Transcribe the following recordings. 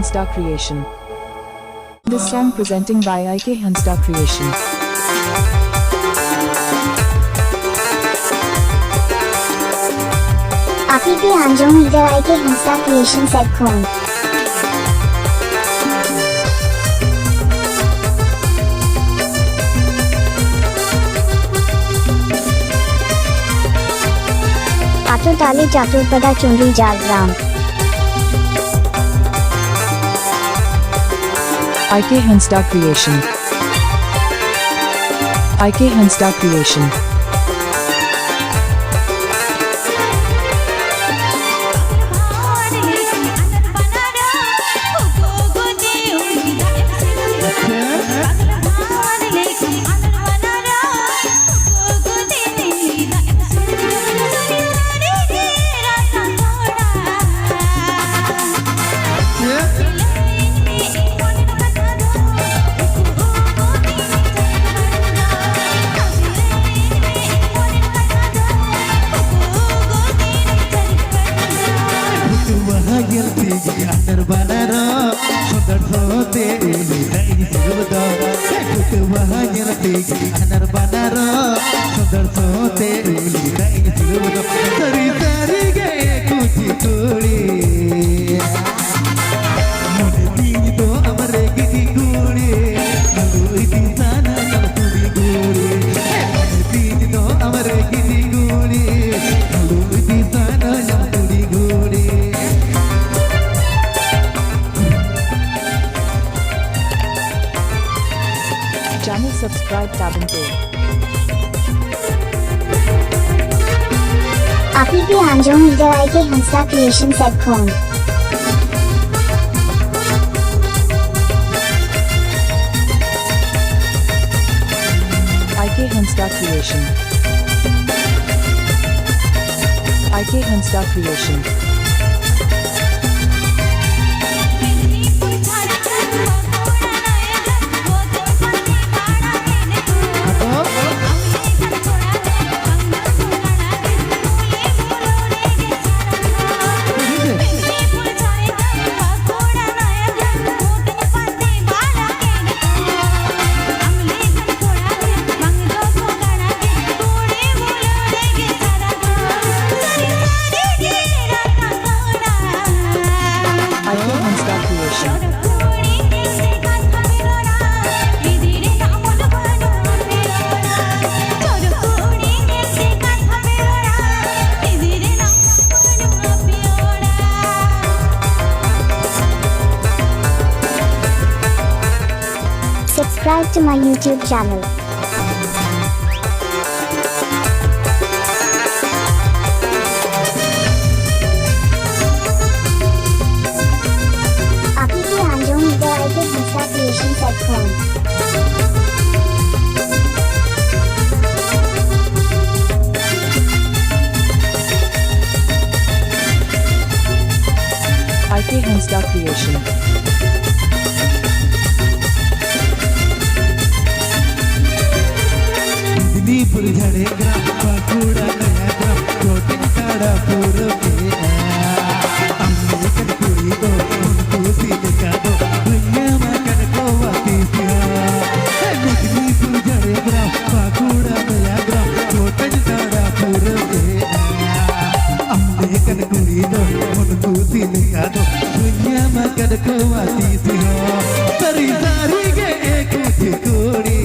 Hansda Creation. This song presenting by 𝐸𝐵 Creation. APP Anjom leader 𝐸𝐵 Creation said khoon. Atotali Chaturpada Chundri Jhargram. 𝐸𝐵 Creation. 𝐸𝐵 Creation. Channel subscribe tabin ko. APP Anjom leader 𝐸𝐵 Creation said khoon. 𝐸𝐵 Creation. 𝐸𝐵 Creation. Subscribe to my YouTube channel. APP Anjom leader 𝐸𝐵 Creation said khoon. 𝐸𝐵 Creation. Jhargram, Bandhgora, Jhargram, Koge Kada puro ke American kuri do, unko silka do, dunya makan ko watis ya. Medinipur Jhargram, Bandhgora, Jhargram, Koge Kada puro ke American kuri do, unko silka do, dunya makan ko watis ya. Sari sari ke ek kuri.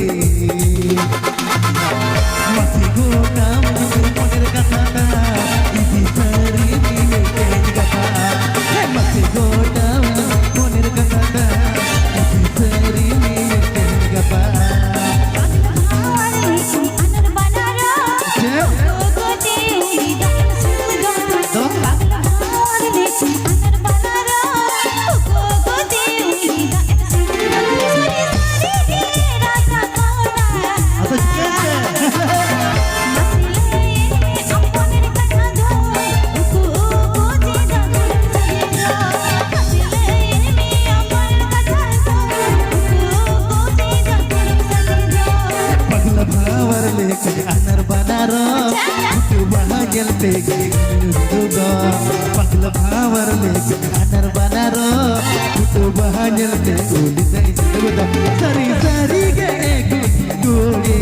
Pagla Pagla Bhaowar leke anar banaro Putu bahanyal te uli dai sebda Sari sari ge koge